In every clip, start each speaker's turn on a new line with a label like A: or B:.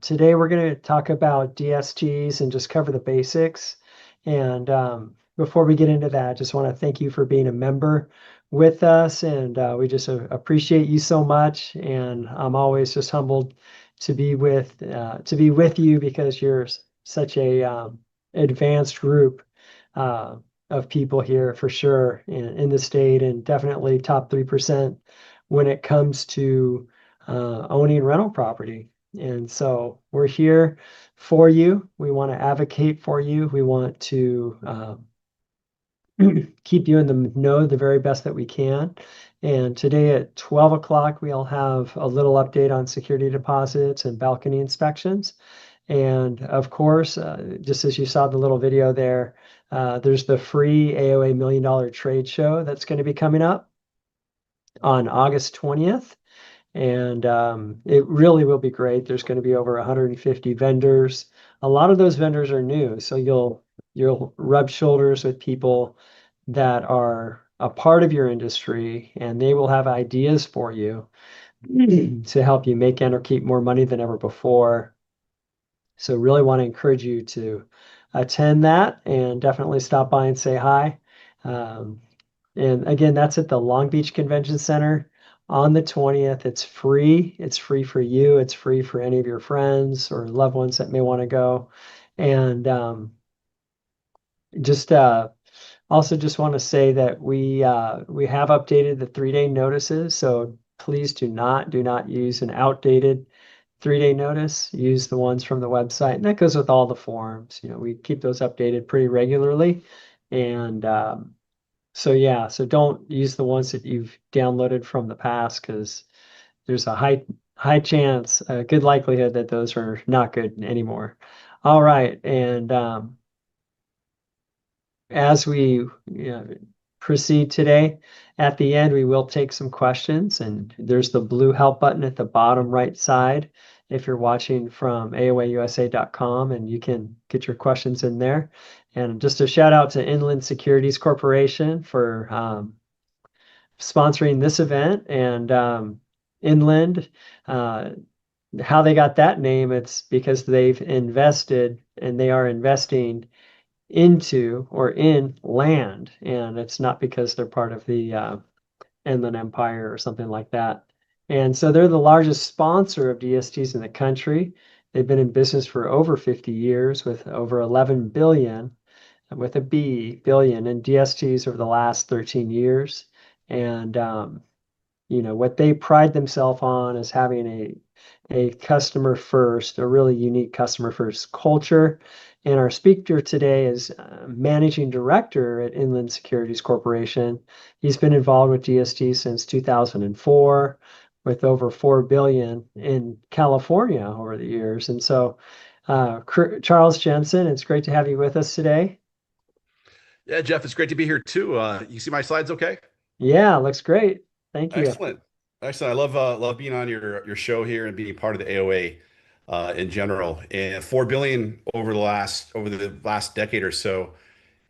A: Today we're going to talk about DSTs and just cover the basics. And before we get into that, I just want to thank you for being a member with us, and we just appreciate you so much. And I'm always just humbled to be with you because you're such a advanced group uh, of people here for sure in the state, and definitely top 3% when it comes to owning rental property. And so we're here for you. We want to advocate for you. We want to keep you in the know the very best that we can. And today at 12 o'clock, we'll have a little update on security deposits and balcony inspections. And of course, just as you saw the little video there, there's the free AOA $1 million trade show that's going to be coming up on August 20th. And it really will be great. There's going to be over 150 vendors. A lot of those vendors are new, so you'll rub shoulders with people that are a part of your industry, and they will have ideas for you to help you make and or keep more money than ever before. So really want to encourage you to attend that and definitely stop by and say hi. Um, and again, that's at the Long Beach Convention Center on the 20th. It's free. It's free for you. It's free for any of your friends or loved ones that may want to go. And just also just want to say that we have updated the 3-day notices. So please do not use an outdated 3-day notice. Use the ones from the website, and that goes with all the forms. We keep those updated pretty regularly, and so yeah, so don't use the ones that you've downloaded from the past, because there's a high chance, a good likelihood that those are not good anymore. All right, and as we proceed today, at the end we will take some questions, and there's the blue help button at the bottom right side if you're watching from AOAUSA.com, and you can get your questions in there. And just a shout out to Inland Securities Corporation for sponsoring this event. And Inland, how they got that name, it's because they've invested and they are investing into or in land, and it's not because they're part of the Inland Empire or something like that. And so they're the largest sponsor of DSTs in the country. They've been in business for over 50 years with over 11 billion, with a B, billion in DSTs over the last 13 years. And what they pride themselves on is having a customer first, a really unique customer first culture. And our speaker today is managing director at Inland Securities Corporation. He's been involved with DST since 2004, with over 4 billion in California over the years. And so, Charles Jensen, it's great to have you with us today.
B: Yeah, Jeff, it's great to be here too. You see my slides okay?
A: Yeah, looks great. Thank you.
B: Excellent. Excellent. I love being on your show here and being part of the AOA in general. And 4 billion over the last decade or so.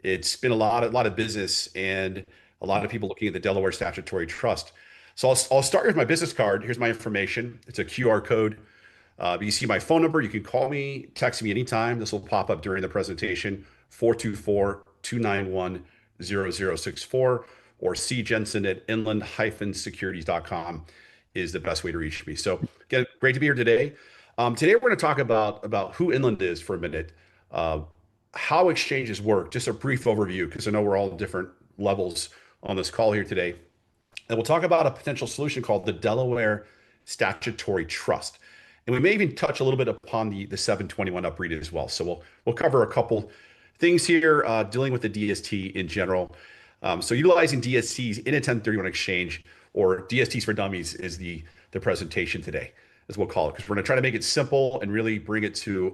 B: It's been a lot of business and a lot of people looking at the Delaware Statutory Trust. So I'll start with my business card. Here's my information. It's a QR code. You see my phone number. You can call me, text me anytime. This will pop up during the presentation, 424-291-0064, or C Jensen at inland-securities.com is the best way to reach me. So again, great to be here today. Today we're going to talk about who Inland is for a minute, how exchanges work, just a brief overview, because I know we're all different levels on this call here today. And we'll talk about a potential solution called the Delaware Statutory Trust. And we may even touch a little bit upon the 721 UPREIT as well. So we'll cover a couple things here dealing with the DST in general. So utilizing DSTs in a 1031 exchange, or DSTs for Dummies, is the presentation today, as we'll call it, because we're going to try to make it simple and really bring it to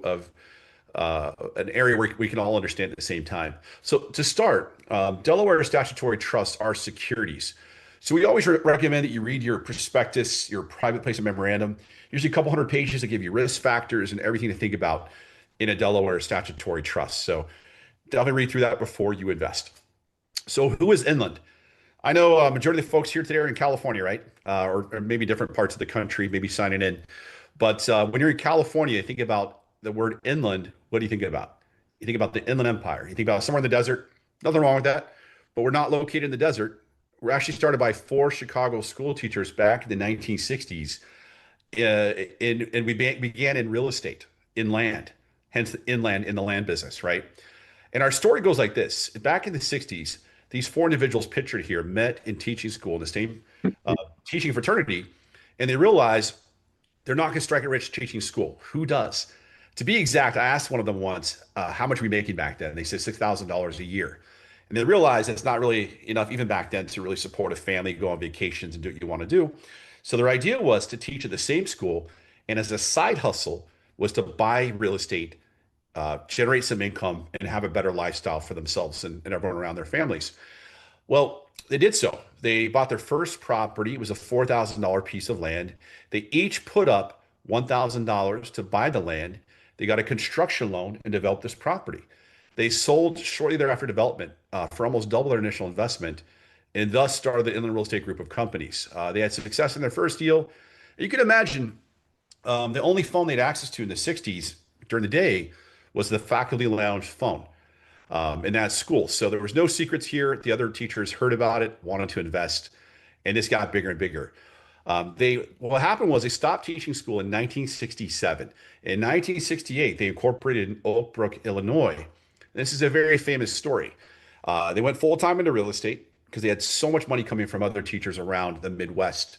B: an area where we can all understand at the same time. So to start, Delaware statutory trusts are securities. So we always recommend that you read your prospectus, your private placement memorandum, usually a couple hundred pages that give you risk factors and everything to think about in a Delaware statutory trust. So definitely read through that before you invest. So who is Inland? I know a majority of the folks here today are in California, right? Or maybe different parts of the country, maybe signing in. But when you're in California, you think about the word inland. What do you think about? You think about the Inland Empire. You think about somewhere in the desert. Nothing wrong with that. But we're not located in the desert. We're actually started by four Chicago school teachers back in the 1960s. And we began in real estate, in land, hence inland in the land business, right? And our story goes like this. Back in the 60s, these four individuals pictured here met in teaching school in the same teaching fraternity, and they realized they're not going to strike it rich teaching school. Who does? To be exact, I asked one of them once, how much were we making back then? They said $6,000 a year. And they realized it's not really enough, even back then, to really support a family, go on vacations, and do what you want to do. So their idea was to teach at the same school, and as a side hustle, was to buy real estate, generate some income, and have a better lifestyle for themselves and everyone around their families. Well, they did so. They bought their first property. It was a $4,000 piece of land. They each put up $1,000 to buy the land. They got a construction loan and developed this property. They sold shortly thereafter development for almost double their initial investment and thus started the Inland Real Estate Group of companies. They had success in their first deal. You can imagine the only phone they had access to in the 60s during the day was the faculty lounge phone in that school. So there was no secrets here. The other teachers heard about it, wanted to invest, and this got bigger and bigger. What happened was they stopped teaching school in 1967. In 1968, they incorporated in Oak Brook, Illinois. This is a very famous story. They went full time into real estate because they had so much money coming from other teachers around the Midwest.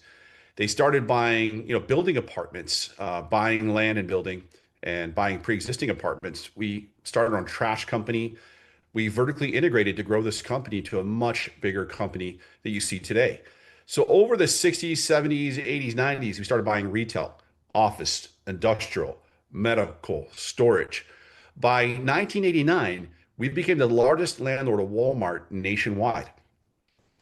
B: They started buying, building apartments, buying land and building, and buying pre-existing apartments. We started our own trash company. We vertically integrated to grow this company to a much bigger company that you see today. So over the 60s, 70s, 80s, 90s, we started buying retail, office, industrial, medical, storage. By 1989, we became the largest landlord of Walmart nationwide.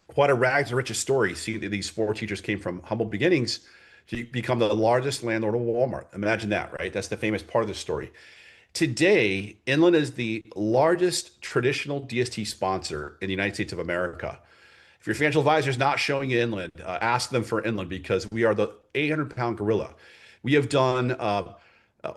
B: Quite a rags to riches story. See that these four teachers came from humble beginnings to become the largest landlord of Walmart. Imagine that, right? That's the famous part of the story. Today, Inland is the largest traditional DST sponsor in the United States of America. If your financial advisor is not showing you Inland, ask them for Inland because we are the 800-pound gorilla. We have done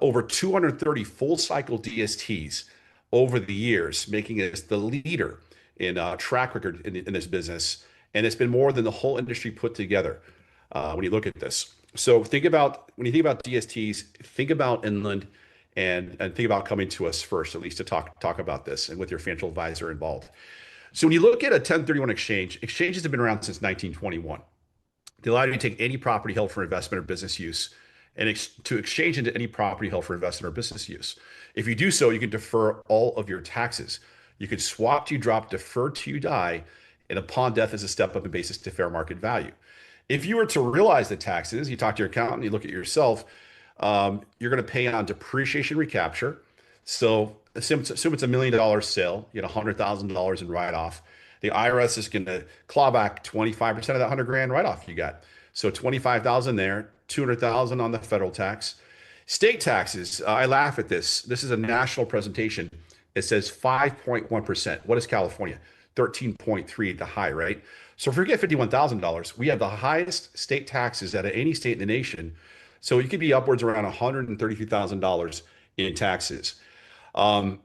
B: over 230 full cycle DSTs over the years, making us the leader in track record in this business. And it's been more than the whole industry put together when you look at this. So when you think about DSTs, think about Inland and think about coming to us first, at least to talk about this and with your financial advisor involved. So when you look at a 1031 exchange, exchanges have been around since 1921. They allow you to take any property held for investment or business use and to exchange into any property held for investment or business use. If you do so, you can defer all of your taxes. You could swap to drop, defer to you die, and upon death is a step up in basis to fair market value. If you were to realize the taxes, you talk to your accountant, you look at yourself, you're going to pay on depreciation recapture. So assume it's $1 million sale, you get $100,000 in write-off. The IRS is going to claw back 25% of that 100 grand write-off you got. So 25,000 there, 200,000 on the federal tax. State taxes, I laugh at this. This is a national presentation. It says 5.1%. What is California? 13.3 at the high, right? So forget $51,000. We have the highest state taxes out of any state in the nation. So you could be upwards around $133,000 in taxes. The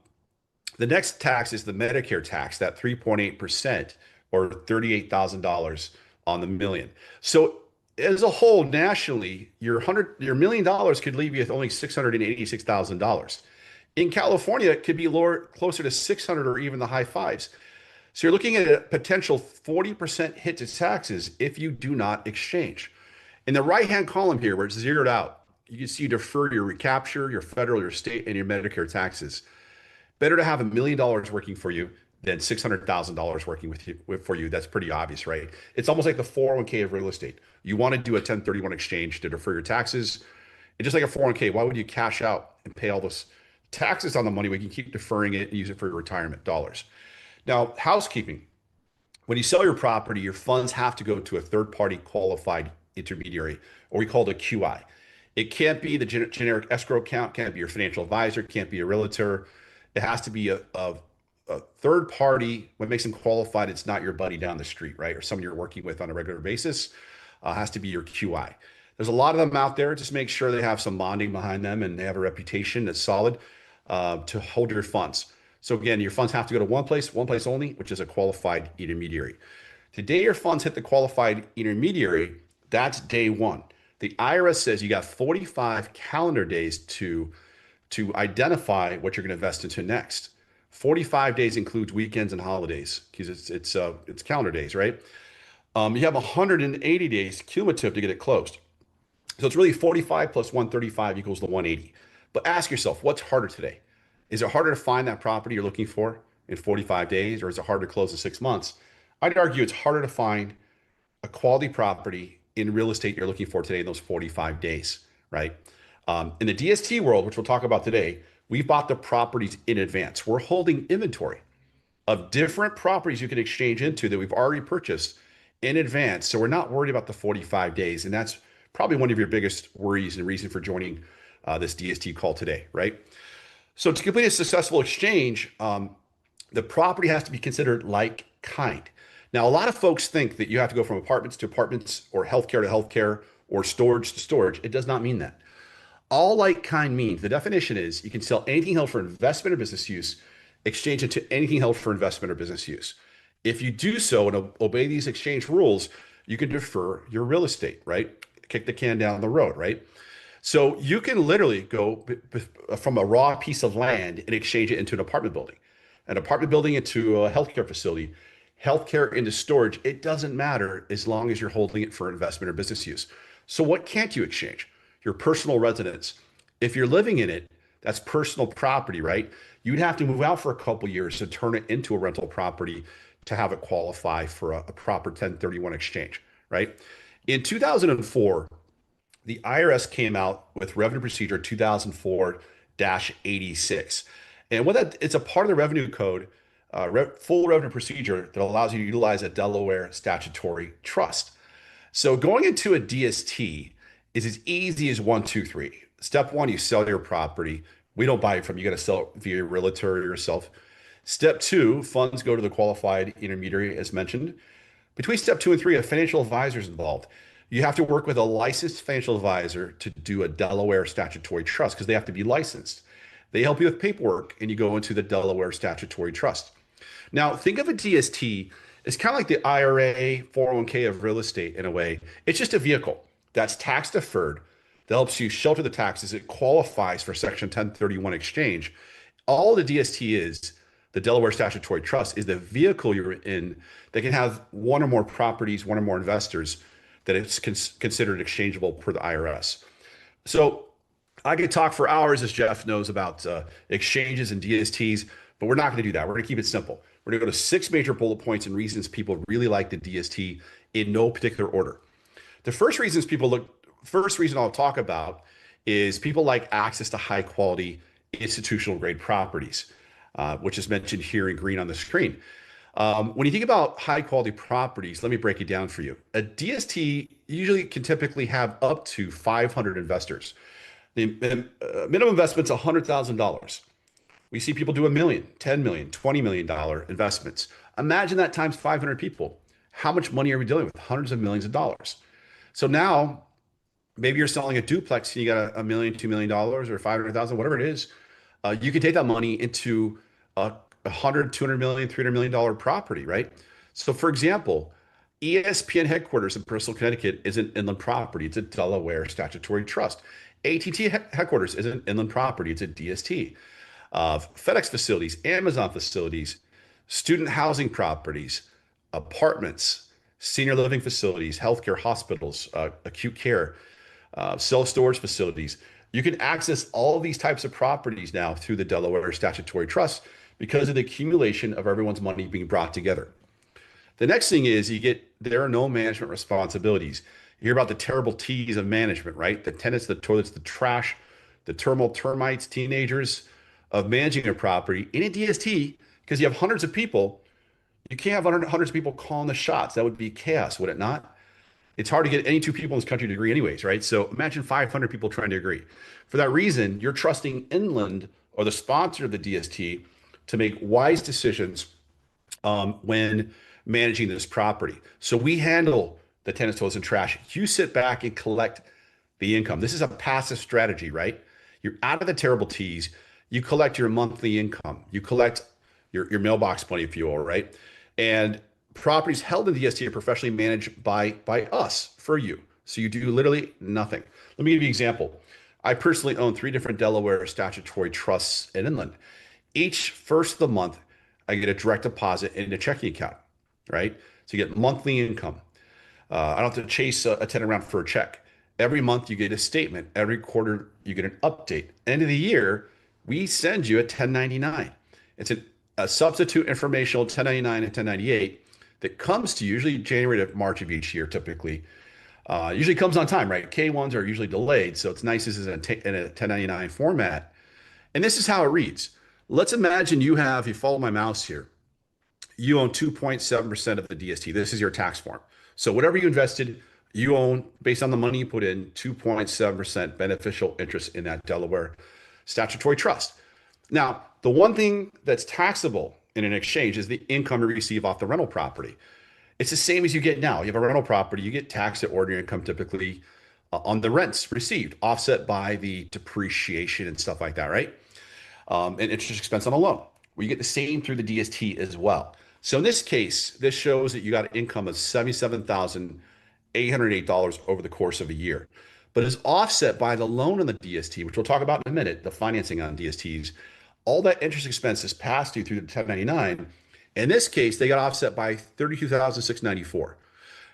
B: next tax is the Medicare tax, that 3.8% or $38,000 on the million. So as a whole, nationally, your $1 million could leave you with only $686,000. In California, it could be lower, closer to 600 or even the high fives. So you're looking at a potential 40% hit to taxes if you do not exchange. In the right-hand column here, where it's zeroed out, you can see you defer your recapture, your federal, your state, and your Medicare taxes. Better to have $1 million working for you than $600,000 working for you. That's pretty obvious, right? It's almost like the 401k of real estate. You want to do a 1031 exchange to defer your taxes. And just like a 401k, why would you cash out and pay all those taxes on the money when you can keep deferring it and use it for your retirement dollars? Now, housekeeping. When you sell your property, your funds have to go to a third-party qualified intermediary, or we call it a QI. It can't be the generic escrow account, can't be your financial advisor, can't be a realtor. It has to be a third party. What makes them qualified, it's not your buddy down the street, right? Or someone you're working with on a regular basis. Has to be your QI. There's a lot of them out there. Just make sure they have some bonding behind them and they have a reputation that's solid to hold your funds. So again, your funds have to go to one place only, which is a qualified intermediary. Today, your funds hit the qualified intermediary. That's day one. The IRS says you got 45 calendar days to identify what you're going to invest into next. 45 days includes weekends and holidays because it's calendar days, right? You have 180 days cumulative to get it closed. So it's really 45 plus 135 equals the 180. But ask yourself, what's harder today? Is it harder to find that property you're looking for in 45 days, or is it harder to close in 6 months? I'd argue it's harder to find a quality property in real estate you're looking for today in those 45 days, right? In the DST world, which we'll talk about today, we bought the properties in advance. We're holding inventory of different properties you can exchange into that we've already purchased in advance. So we're not worried about the 45 days. And that's probably one of your biggest worries and reason for joining this DST call today, right? So to complete a successful exchange, the property has to be considered like kind. Now, a lot of folks think that you have to go from apartments to apartments or healthcare to healthcare or storage to storage. It does not mean that. All like kind means, the definition is you can sell anything held for investment or business use, exchange it to anything held for investment or business use. If you do so and obey these exchange rules, you can defer your real estate, right? Kick the can down the road, right? So you can literally go from a raw piece of land and exchange it into an apartment building into a healthcare facility, healthcare into storage. It doesn't matter as long as you're holding it for investment or business use. So what can't you exchange? Your personal residence. If you're living in it, that's personal property, right? You'd have to move out for a couple years to turn it into a rental property to have it qualify for a proper 1031 exchange, right? In 2004, the IRS came out with Revenue Procedure 2004-86. And what that, it's a part of the revenue code, full revenue procedure that allows you to utilize a Delaware statutory trust. So going into a DST is as easy as one, two, three. Step one, you sell your property. We don't buy it from you. You got to sell it via your realtor or yourself. Step two, funds go to the qualified intermediary, as mentioned. Between step two and three, a financial advisor is involved. You have to work with a licensed financial advisor to do a Delaware statutory trust because they have to be licensed. They help you with paperwork and you go into the Delaware statutory trust. Now, think of a DST as kind of like the IRA, 401k of real estate in a way. It's just a vehicle that's tax deferred that helps you shelter the taxes. It qualifies for Section 1031 exchange. All the DST is, the Delaware Statutory Trust, is the vehicle you're in that can have one or more properties, one or more investors that it's considered exchangeable per the IRS. So I could talk for hours, as Jeff knows, about exchanges and DSTs, but we're not going to do that. We're going to keep it simple. We're going to go to 6 major bullet points and reasons people really like the DST in no particular order. The first reason I'll talk about is people like access to high quality institutional grade properties, which is mentioned here in green on the screen. When you think about high quality properties, let me break it down for you. A DST usually can typically have up to 500 investors. The minimum investment's $100,000. We see people do $1 million, $10 million, $20 million investments. Imagine that times 500 people. How much money are we dealing with? Hundreds of millions of dollars. So now maybe you're selling a duplex and you got $1 million, $2 million, or 500,000, whatever it is. You can take that money into a 100, 200 million, $300 million property, right? So for example, ESPN headquarters in Bristol, Connecticut is an inland property. It's a Delaware statutory trust. AT&T headquarters is an inland property. It's a DST. FedEx facilities, Amazon facilities, student housing properties, apartments, senior living facilities, healthcare hospitals, acute care, self-storage facilities. You can access all of these types of properties now through the Delaware Statutory Trust because of the accumulation of everyone's money being brought together. The next thing is there are no management responsibilities. You hear about the terrible T's of management, right? The tenants, the toilets, the trash, the termites, teenagers, of managing a property in a DST, because you have hundreds of people. You can't have hundreds of people calling the shots. That would be chaos, would it not? It's hard to get any two people in this country to agree anyways, right? So imagine 500 people trying to agree. For that reason, you're trusting Inland or the sponsor of the DST to make wise decisions when managing this property. So we handle the tenants, toilets, and trash. You sit back and collect the income. This is a passive strategy, right? You're out of the terrible T's. You collect your monthly income. You collect your mailbox money, if you will, right? And properties held in DST are professionally managed by us for you. So you do literally nothing. Let me give you an example. I personally own three different Delaware statutory trusts in Inland. Each first of the month, I get a direct deposit in a checking account, right? So you get monthly income. I don't have to chase a tenant around for a check. Every month you get a statement. Every quarter you get an update. End of the year, we send you a 1099. It's a substitute informational 1099 and 1098 that comes to you usually January to March of each year, typically. Usually comes on time, right? K1s are usually delayed, so it's nice this is in a 1099 format. And this is how it reads. Let's imagine you follow my mouse here, you own 2.7% of the DST. This is your tax form. So whatever you invested, you own, based on the money you put in, 2.7% beneficial interest in that Delaware statutory trust. Now, the one thing that's taxable in an exchange is the income you receive off the rental property. It's the same as you get now. You have a rental property, you get taxed at ordinary income typically on the rents received, offset by the depreciation and stuff like that, right? And interest expense on a loan. Well, you get the same through the DST as well. So in this case, this shows that you got an income of $77,808 over the course of a year, but is offset by the loan on the DST, which we'll talk about in a minute, the financing on DSTs. All that interest expense is passed through the 1099. In this case, they got offset by $32,694.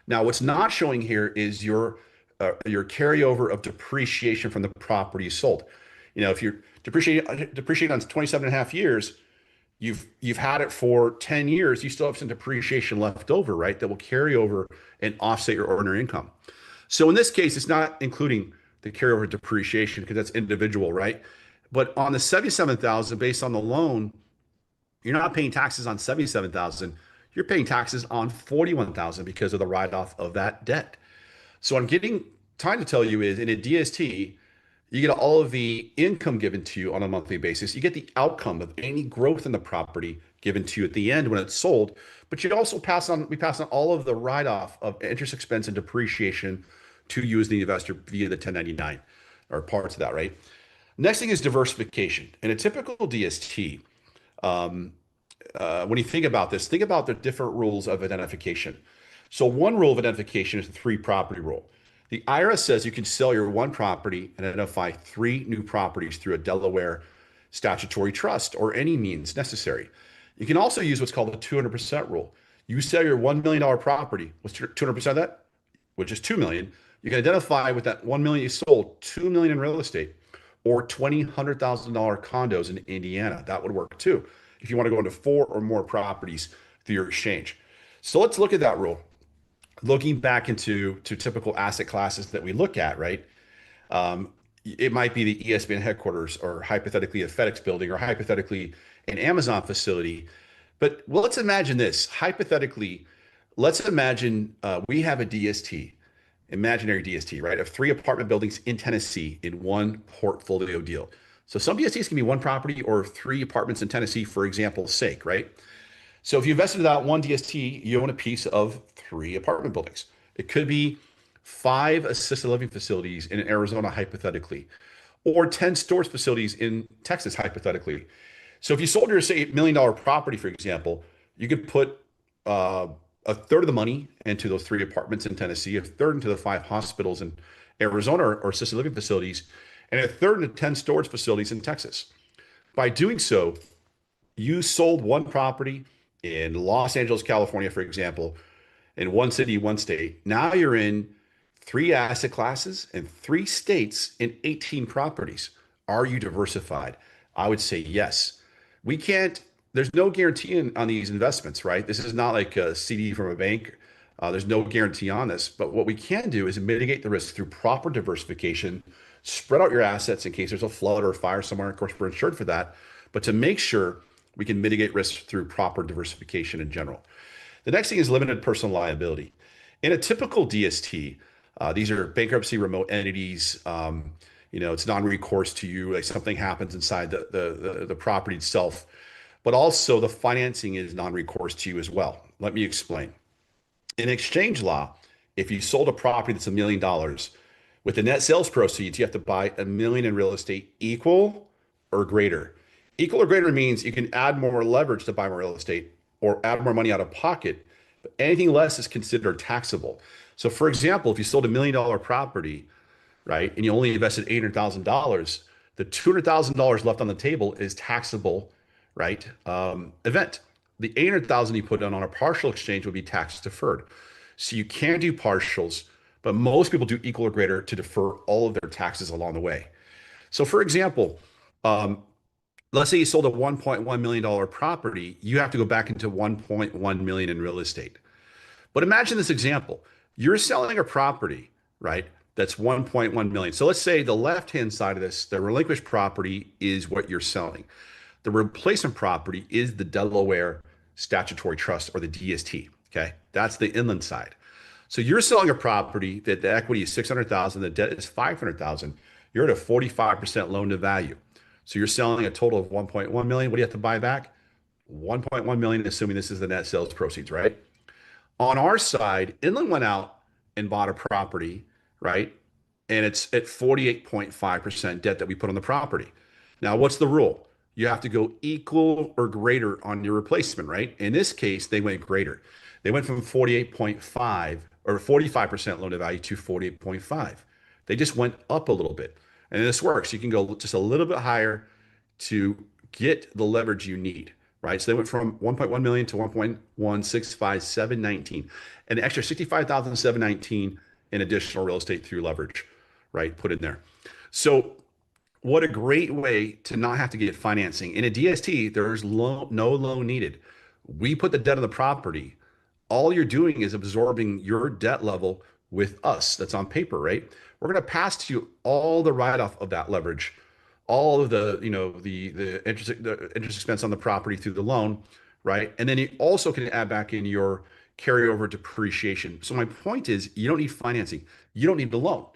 B: Now, what's not showing here is your carryover of depreciation from the property you sold. You know, if you're depreciating on 27 and a half years, you've had it for 10 years, you still have some depreciation left over, right? That will carry over and offset your ordinary income. So in this case, it's not including the carryover depreciation because that's individual, right? But on the 77,000 based on the loan, you're not paying taxes on 77,000. You're paying taxes on 41,000 because of the write-off of that debt. So I'm trying to tell you is in a DST, you get all of the income given to you on a monthly basis. You get the outcome of any growth in the property given to you at the end when it's sold. But we pass on all of the write-off of interest expense and depreciation to you as the investor via the 1099 or parts of that, right? Next thing is diversification. In a typical DST, when you think about this, think about the different rules of identification. So one rule of identification is the three property rule. The IRS says you can sell your one property and identify three new properties through a Delaware statutory trust or any means necessary. You can also use what's called the 200% rule. You sell your $1 million property, what's 200% of that? Which is 2 million. You can identify with that 1 million you sold, 2 million in real estate or $100,000 condos in Indiana. That would work too if you want to go into 4 or more properties through your exchange. So let's look at that rule. Looking back into typical asset classes that we look at, right? It might be the ESPN headquarters or hypothetically a FedEx building or hypothetically an Amazon facility. But let's imagine this. Hypothetically, let's imagine we have a DST, imaginary DST, right? Of 3 apartment buildings in Tennessee in one portfolio deal. So some DSTs can be one property or 3 apartments in Tennessee, for example's sake, right? So if you invested in that one DST, you own a piece of 3 apartment buildings. It could be 5 assisted living facilities in Arizona, hypothetically, or 10 storage facilities in Texas, hypothetically. So if you sold your, say, $8 million property, for example, you could put a third of the money into those 3 apartments in Tennessee, a third into the 5 hospitals in Arizona or assisted living facilities, and a third into 10 storage facilities in Texas. By doing so, you sold one property in Los Angeles, California, for example, in one city, one state. Now you're in 3 asset classes in 3 states in 18 properties. Are you diversified? I would say yes. There's no guarantee on these investments, right? This is not like a CD from a bank. There's no guarantee on this. But what we can do is mitigate the risk through proper diversification, spread out your assets in case there's a flood or a fire somewhere. Of course, we're insured for that. But to make sure we can mitigate risk through proper diversification in general. The next thing is limited personal liability. In a typical DST, these are bankruptcy remote entities. It's non-recourse to you. Like something happens inside the property itself, but also the financing is non-recourse to you as well. Let me explain. In exchange law, if you sold a property that's $1 million, With the net sales proceeds, you have to buy $1 million in real estate equal or greater. Equal or greater means you can add more leverage to buy more real estate or add more money out of pocket, but anything less is considered taxable. So, for example, if you sold $1 million property, right, and you only invested $800,000, the $200,000 left on the table is taxable, right? Event. The 800,000 you put on a partial exchange would be tax deferred. So you can do partials, but most people do equal or greater to defer all of their taxes along the way. So, for example, um, let's say you sold a $1.1 million property, you have to go back into 1.1 million in real estate. But imagine this example. You're selling a property, right? That's 1.1 million. So let's say the left-hand side of this, the relinquished property is what you're selling. The replacement property is the Delaware Statutory Trust or the DST. Okay. That's the inland side. So you're selling a property that the equity is 600,000, the debt is 500,000. You're at a 45% loan to value. So you're selling a total of 1.1 million. What do you have to buy back? 1.1 million, assuming this is the net sales proceeds, right? On our side, Inland went out and bought a property, right? And it's at 48.5% debt that we put on the property. Now, what's the rule? You have to go equal or greater on your replacement, right? In this case, they went greater. They went from 48.5 or 45% loan to value to 48.5. They just went up a little bit. And this works. You can go just a little bit higher to get the leverage you need, right? So they went from 1.1 million to 1.165719, an extra 65,719 in additional real estate through leverage, right? Put in there. So what a great way to not have to get financing. In a DST, there's no loan needed. We put the debt on the property. All you're doing is absorbing your debt level with us. That's on paper, right? We're going to pass to you all the write-off of that leverage, all of the, the interest expense on the property through the loan, right? And then you also can add back in your carryover depreciation. So my point is, you don't need financing. You don't need the loan.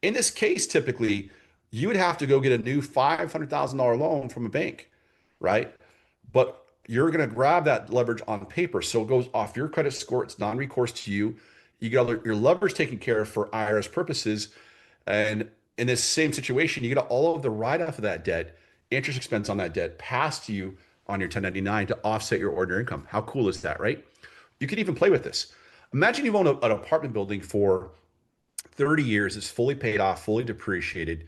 B: In this case, typically, you would have to go get a new $500,000 loan from a bank, right? But you're going to grab that leverage on paper. So it goes off your credit score. It's non-recourse to you. You get all your leverage taken care of for IRS purposes. And in this same situation, you get all of the write-off of that debt, interest expense on that debt passed to you on your 1099 to offset your ordinary income. How cool is that, right? You can even play with this. Imagine you've owned an apartment building for 30 years. It's fully paid off, fully depreciated.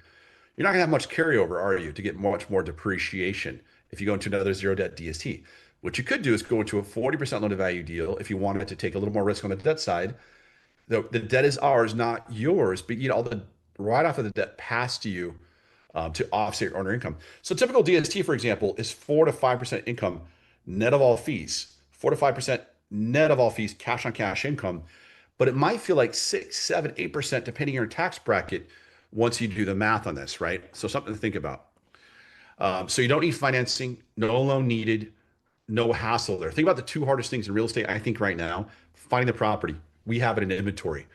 B: You're not going to have much carryover, are you, to get much more depreciation if you go into another zero debt DST? What you could do is go into a 40% loan to value deal if you wanted to take a little more risk on the debt side. The debt is ours, not yours, but you get all the write off of the debt passed to you to offset your ordinary income. So typical DST, for example, is 4 to 5% income net of all fees, 4 to 5% net of all fees, cash on cash income. But it might feel like 6, 7, 8% depending on your tax bracket once you do the math on this, right? So something to think about. So you don't need financing, no loan needed, no hassle there. Think about the two hardest things in real estate, I think, right now: finding the property. We have it in inventory.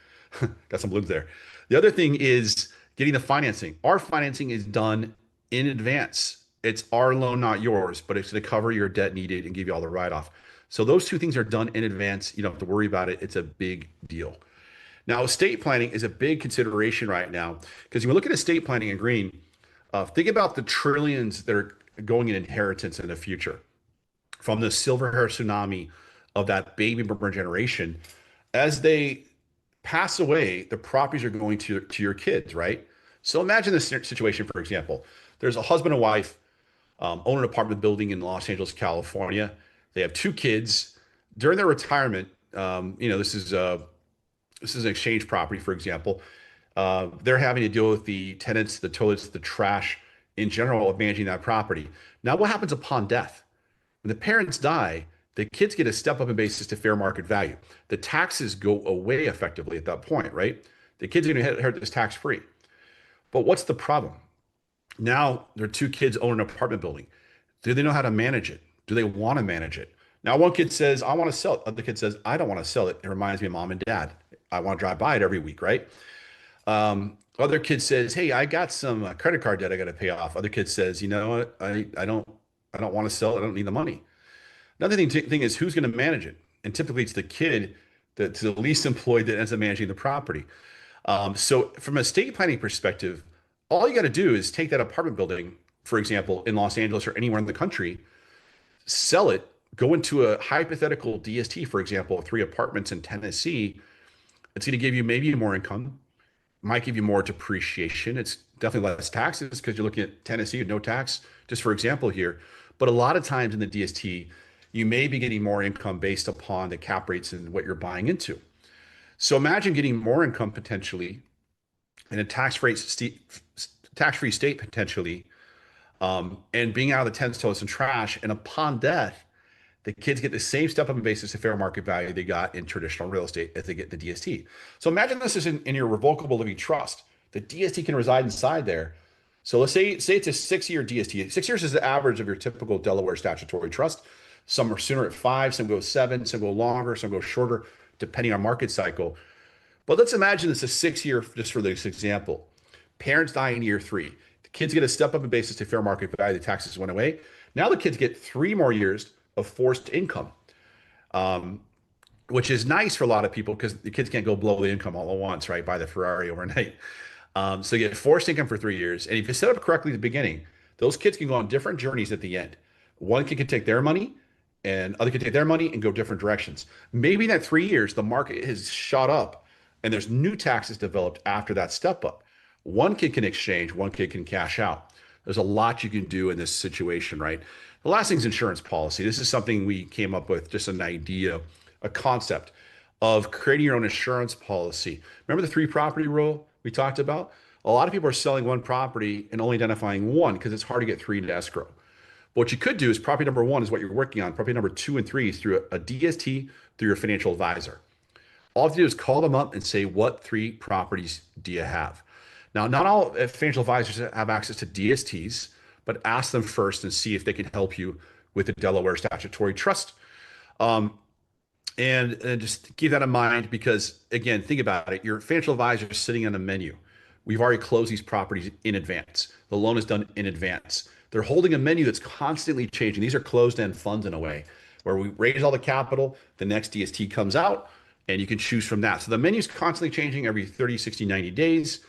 B: Got some balloons there. The other thing is getting the financing. Our financing is done in advance. It's our loan, not yours, but it's going to cover your debt needed and give you all the write-off. So those two things are done in advance. You don't have to worry about it. It's a big deal. Now, estate planning is a big consideration right now because when we look at estate planning in green, think about the trillions that are going in inheritance in the future from the silver hair tsunami of that baby boomer generation. As they pass away, the properties are going to your kids, right? So imagine this situation, for example. There's a husband and wife own an apartment building in Los Angeles, California. They have two kids. During their retirement, this is an exchange property, for example. They're having to deal with the tenants, the toilets, the trash in general of managing that property. Now, what happens upon death? When the parents die, the kids get a step up in basis to fair market value. The taxes go away effectively at that point, right? The kids are going to inherit this tax free. But what's the problem? Now, their two kids own an apartment building. Do they know how to manage it? Do they want to manage it? Now, one kid says, I want to sell it. Other kid says, I don't want to sell it. It reminds me of mom and dad. I want to drive by it every week, right? Other kid says, hey, I got some credit card debt I got to pay off. Other kid says, you know what? I don't want to sell it. I don't need the money. Another thing is who's going to manage it? And typically it's the kid that's the least employed that ends up managing the property. So from a estate planning perspective, all you got to do is take that apartment building, for example, in Los Angeles or anywhere in the country, sell it, go into a hypothetical DST, for example, 3 apartments in Tennessee. It's going to give you maybe more income, might give you more depreciation. It's definitely less taxes because you're looking at Tennessee with no tax, just for example here. But a lot of times in the DST, you may be getting more income based upon the cap rates and what you're buying into. So imagine getting more income potentially in a tax-free state potentially, and being out of the tents, toilets, and trash. And upon death, the kids get the same step up in basis of fair market value they got in traditional real estate as they get the DST. So imagine this is in your revocable living trust. The DST can reside inside there. So let's say it's a 6-year DST. 6 years is the average of your typical Delaware statutory trust. Some are sooner at 5, some go 7, some go longer, some go shorter, depending on market cycle. But let's imagine it's a 6-year, just for this example. Parents die in year 3. The kids get a step up in basis to fair market value. The taxes went away. Now the kids get 3 more years of forced income, um, which is nice for a lot of people because the kids can't go blow the income all at once, right? Buy the Ferrari overnight. So you get forced income for 3 years. And if you set up correctly at the beginning, those kids can go on different journeys at the end. One kid can take their money and other can take their money and go different directions. Maybe in that 3 years, the market has shot up and there's new taxes developed after that step up. One kid can exchange, one kid can cash out. There's a lot you can do in this situation, right? The last thing is insurance policy. This is something we came up with, just an idea, a concept of creating your own insurance policy. Remember the 3 property rule we talked about? A lot of people are selling one property and only identifying one because it's hard to get 3 into escrow. But what you could do is property number 1 is what you're working on. Property number 2 and 3 is through a DST through your financial advisor. All you have to do is call them up and say, what 3 properties do you have? Now, not all financial advisors have access to DSTs, but ask them first and see if they can help you with the Delaware statutory trust. Um, and just keep that in mind because, again, think about it. Your financial advisor is sitting on a menu. We've already closed these properties in advance. The loan is done in advance. They're holding a menu that's constantly changing. These are closed-end funds in a way where we raise all the capital, the next DST comes out, and you can choose from that. So the menu is constantly changing every 30, 60, 90 days,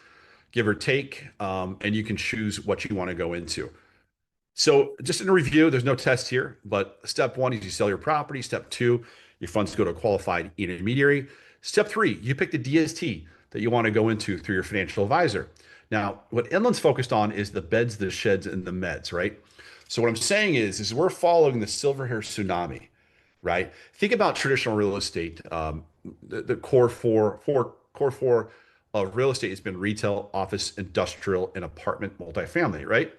B: give or take, and you can choose what you want to go into. So just in a review, there's no test here, but step 1 is you sell your property. Step 2, your funds go to a qualified intermediary. Step 3, you pick the DST that you want to go into through your financial advisor. Now, what Inland's focused on is the beds, the sheds, and the meds, right? So what I'm saying is we're following the silver hair tsunami, right? Think about traditional real estate. The core four of real estate has been retail, office, industrial, and apartment multifamily, right?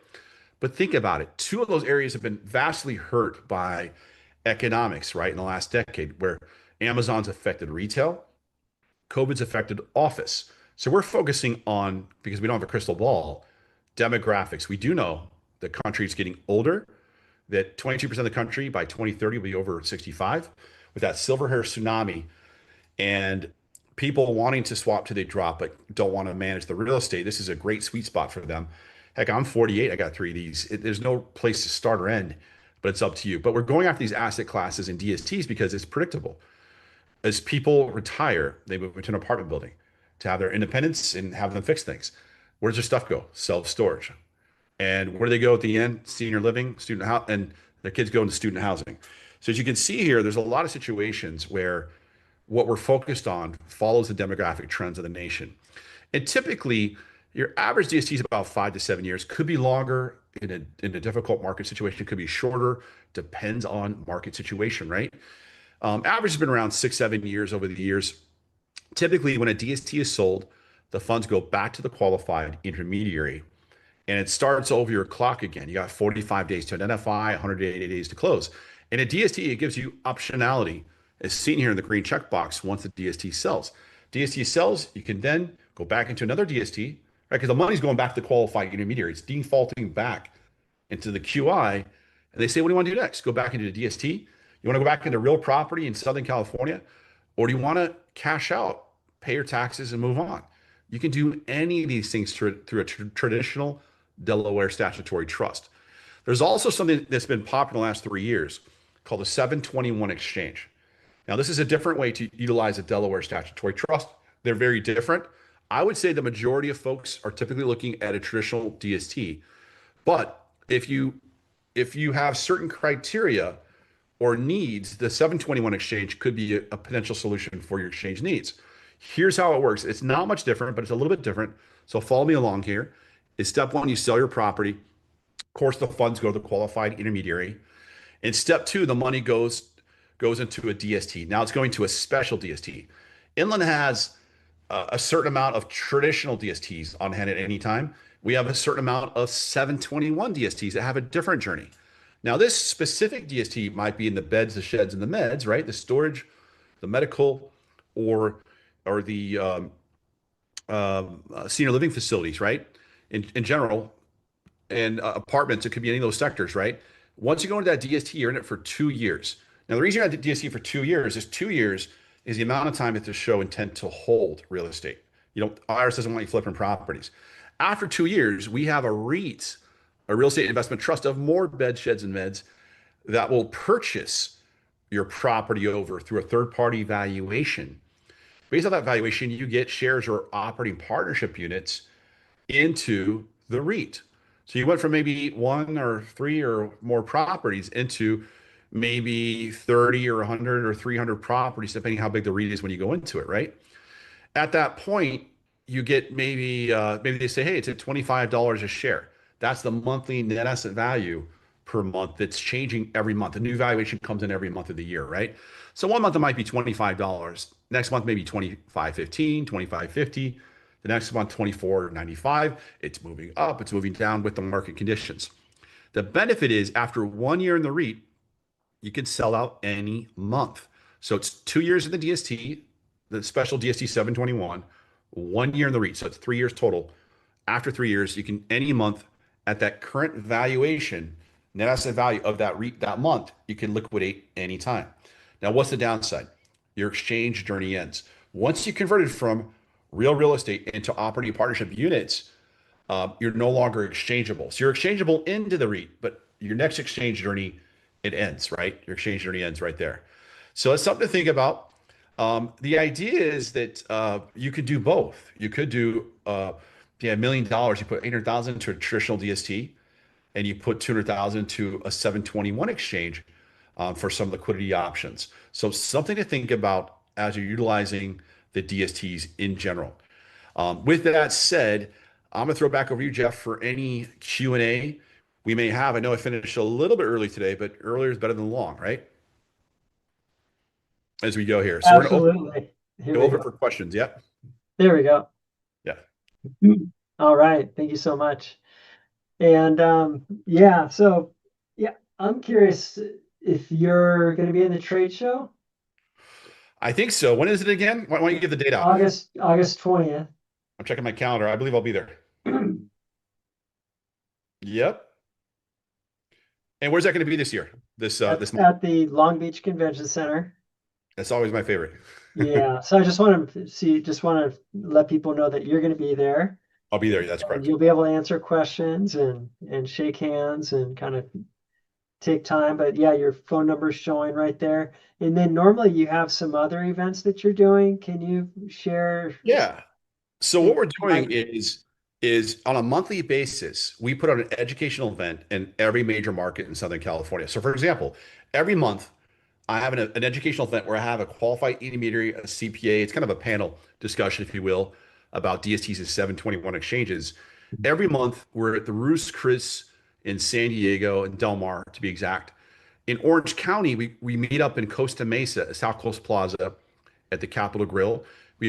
B: But think about it. 2 of those areas have been vastly hurt by economics, right, in the last decade, where Amazon's affected retail, COVID's affected office. So we're focusing on, because we don't have a crystal ball, demographics. We do know the country is getting older, that 22% of the country by 2030 will be over 65 with that silver hair tsunami and people wanting to swap till they drop but don't want to manage the real estate. This is a great sweet spot for them. Heck, I'm 48. I got 3 of these. There's no place to start or end, but it's up to you. But we're going after these asset classes and DSTs because it's predictable. As people retire, they move into an apartment building to have their independence and have them fix things. Where does their stuff go? Self-storage. And where do they go at the end? Senior living, student house, and their kids go into student housing. So as you can see here, there's a lot of situations where what we're focused on follows the demographic trends of the nation. And typically, your average DST is about 5 to 7 years, could be longer in a difficult market situation, could be shorter, depends on market situation, right? Average has been around 6, 7 years over the years. Typically, when a DST is sold, the funds go back to the qualified intermediary and it starts over your clock again. You got 45 days to identify, 180 days to close. In a DST, it gives you optionality, as seen here in the green checkbox, once the DST sells. DST sells, you can then go back into another DST, right? Because the money's going back to the qualified intermediary. It's defaulting back into the QI. And they say, what do you want to do next? Go back into the DST? You want to go back into real property in Southern California? Or do you want to cash out, pay your taxes, and move on? You can do any of these things through a traditional Delaware statutory trust. There's also something that's been popular in the last 3 years called the 721 exchange. Now, this is a different way to utilize a Delaware statutory trust. They're very different. I would say the majority of folks are typically looking at a traditional DST. But if you have certain criteria or needs, the 721 exchange could be a potential solution for your exchange needs. Here's how it works. It's not much different, but it's a little bit different. So follow me along here. Is step one, you sell your property. Of course, the funds go to the qualified intermediary. In step two, the money goes into a DST. Now it's going to a special DST. Inland has a certain amount of traditional DSTs on hand at any time. We have a certain amount of 721 DSTs that have a different journey. Now, this specific DST might be in the beds, the sheds, and the meds, right? The storage, the medical, or the senior living facilities, right? In general, and apartments, it could be any of those sectors, right? Once you go into that DST, you're in it for 2 years. Now, the reason you're at the DST for 2 years is 2 years is the amount of time that to show intent to hold real estate. You know, IRS doesn't want you flipping properties. After 2 years, we have a REIT, a real estate investment trust of more beds, sheds, and meds that will purchase your property over through a third party valuation. Based on that valuation, you get shares or operating partnership units into the REIT. So you went from maybe one or three or more properties into maybe 30 or 100 or 300 properties, depending how big the REIT is when you go into it, right? At that point, you get maybe they say, hey, it's at $25 a share. That's the monthly net asset value per month that's changing every month. The new valuation comes in every month of the year, right? So one month it might be $25. Next month maybe 25.15, 25.50. The next month 24.95. It's moving up, it's moving down with the market conditions. The benefit is after 1 year in the REIT, you can sell out any month. So it's 2 years in the DST, the special DST 721, 1 year in the REIT. So it's 3 years total. After 3 years, you can any month at that current valuation, net asset value of that REIT that month, you can liquidate anytime. Now, what's the downside? Your exchange journey ends. Once you converted from real estate into operating partnership units, you're no longer exchangeable. So you're exchangeable into the REIT, but your next exchange journey, it ends, right? Your exchange journey ends right there. So it's something to think about. The idea is that you could do both. You could do $1 million. You put 800,000 to a traditional DST, and you put 200,000 to a 721 exchange for some liquidity options. So something to think about as you're utilizing the DSTs in general. With that said, I'm gonna throw back over to you, Jeff, for any Q&A we may have. I know I finished a little bit early today, but earlier is better than long, right? As we go here. So we're gonna
A: Absolutely. Here
B: go
A: we
B: over
A: go.
B: for questions. Yep.
A: There we go.
B: Yeah.
A: All right. Thank you so much. And yeah, so yeah, I'm curious if you're going to be in the trade show
B: I think so. When is it again? Why don't you give the date out?
A: August 20th.
B: I'm checking my calendar. I believe I'll be there. Yep. And where's that going to be this year? This month?
A: At the Long Beach Convention Center.
B: That's always my favorite.
A: Yeah, so I just want to let people know that you're going to be there.
B: I'll be there. That's
A: And
B: correct.
A: you'll be able to answer questions and shake hands and kind of take time. But yeah, your phone number is showing right there. And then normally you have some other events that you're doing. Can you share?
B: Yeah. So what
A: And
B: we're doing
A: like,
B: is on a monthly basis, we put on an educational event in every major market in Southern California. So for example, every month I have an educational event where I have a qualified intermediary, a CPA. It's kind of a panel discussion, if you will, about DSTs and 721 exchanges. Every month we're at the Ruth's Chris in San Diego and Del Mar, to be exact. In Orange County, we meet up in Costa Mesa at South Coast Plaza at the Capitol Grill. We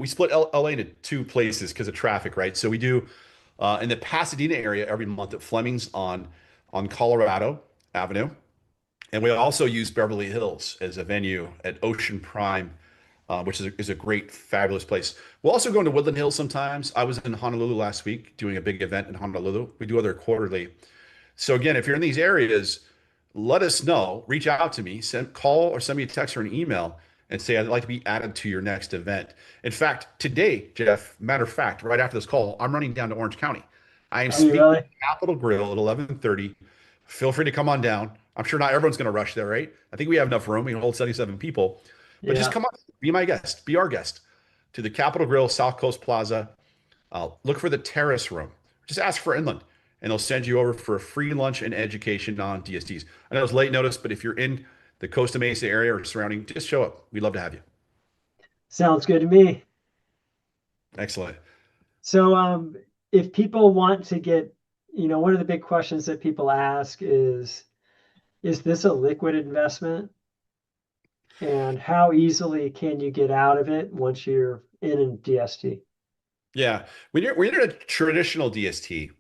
B: split LA into two places because of traffic, right? So we do in the Pasadena area every month at Fleming's on Colorado Avenue. And we also use Beverly Hills as a venue at Ocean Prime, which is a great, fabulous place. We'll also go into Woodland Hills sometimes. I was in Honolulu last week doing a big event in Honolulu. We do other quarterly. So again, if you're in these areas, let us know. Reach out to me. Call or send me a text or an email and say I'd like to be added to your next event. In fact, today, Jeff, matter of fact, right after this call, I'm running down to Orange County. I am
A: are you
B: speaking
A: really?
B: at Capitol Grill at 11:30. Feel free to come on down. I'm sure not everyone's going to rush there, right? I think we have enough room. We can hold 77 people. But just
A: Yeah.
B: come on, be my guest, be our guest. to the Capitol Grill, South Coast Plaza. Look for the terrace room. Just ask for Inland, and they'll send you over for a free lunch and education on DSTs. I know it's late notice, but if you're in the Costa Mesa area or surrounding, just show up. We'd love to have you.
A: Sounds good to me.
B: Excellent.
A: So, if people want to get, one of the big questions that people ask is this a liquid investment? And how easily can you get out of it once you're in a DST?
B: Yeah, when you're in a traditional DST,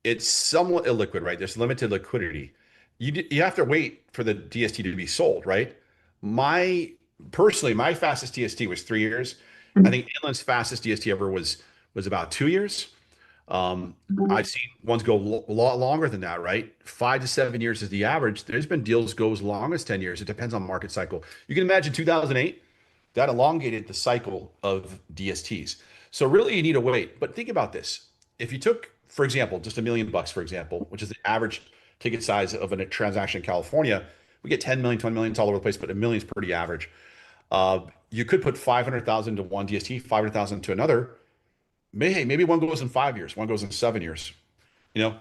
B: it's somewhat illiquid, right? There's limited liquidity. You have to wait for the DST to be sold, right? My personally, my fastest DST was 3 years. I think Inland's fastest DST ever was about 2 years. I've seen ones go a lot longer than that, right? 5 to 7 years is the average. There's been deals go as long as 10 years. It depends on market cycle. You can imagine 2008, that elongated the cycle of DSTs. So really you need to wait. But think about this. If you took, for example, just $1 million, for example, which is the average ticket size of a transaction in California, we get 10 million, 20 million all over the place, but a million is pretty average. You could put 500,000 to one DST, 500,000 to another. Maybe one goes in 5 years, one goes in 7 years. You know,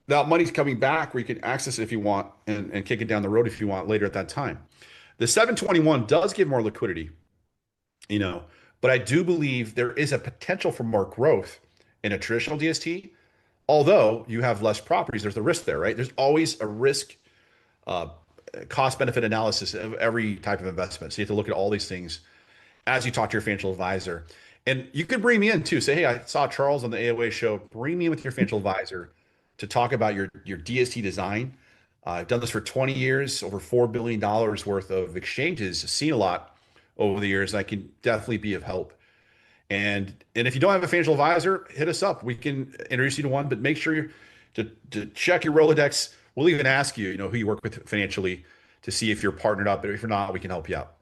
B: that money's coming back where you can access it if you want and kick it down the road if you want later at that time. The 721 does give more liquidity, you know, but I do believe there is a potential for more growth in a traditional DST. Although you have less properties, there's a risk there, right? There's always a risk uh, cost benefit analysis of every type of investment. So you have to look at all these things as you talk to your financial advisor. And you could bring me in too. Say, hey, I saw Charles on the AOA show. Bring me in with your financial advisor to talk about your DST design. I've done this for 20 years, over $4 billion worth of exchanges, seen a lot over the years. And I can definitely be of help. And if you don't have a financial advisor, hit us up. We can introduce you to one, but make sure to check your Rolodex. We'll even ask you, who you work with financially to see if you're partnered up. But if you're not, we can help you out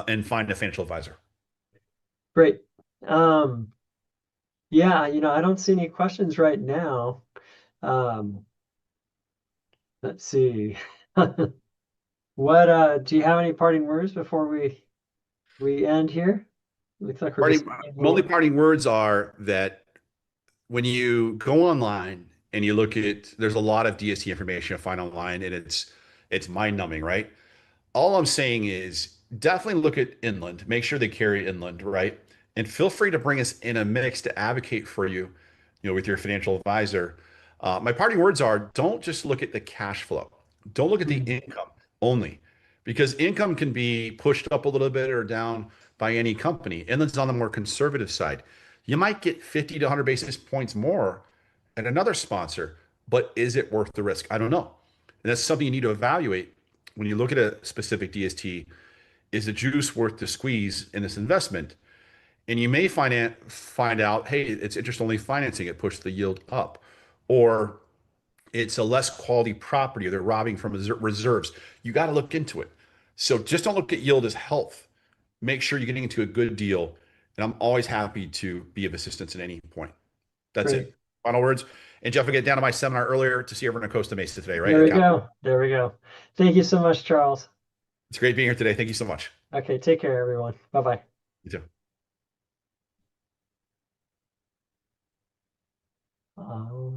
B: and find a financial advisor.
A: Great. Um, yeah, I don't see any questions right now. Um, let's see. What do you have any parting words before we end here? Looks like we're just
B: Parting, my only parting words are that when you go online and you look at, there's a lot of DST information to find online, and it's mind numbing, right? All I'm saying is definitely look at Inland, make sure they carry Inland, right? And feel free to bring us in a mix to advocate for you, with your financial advisor. My parting words are don't just look at the cash flow. Don't look at the
A: Mhm.
B: income only, because income can be pushed up a little bit or down by any company. Inland's on the more conservative side. You might get 50 to 100 basis points more at another sponsor, but is it worth the risk? I don't know. And that's something you need to evaluate when you look at a specific DST. Is the juice worth the squeeze in this investment? And you may find out, hey, it's interest only financing, it pushed the yield up, or it's a less quality property, or they're robbing from reserves. You got to look into it. So just don't look at yield as health. Make sure you're getting into a good deal. And I'm always happy to be of assistance at any point. That's
A: Great.
B: it. Final words. And Jeff, I get down to my seminar earlier to see everyone at Costa Mesa today, right?
A: There we go. There we go. Thank you so much, Charles.
B: It's great being here today. Thank you so much.
A: Okay, take care, everyone. Bye-bye.
B: You too.
A: Oh.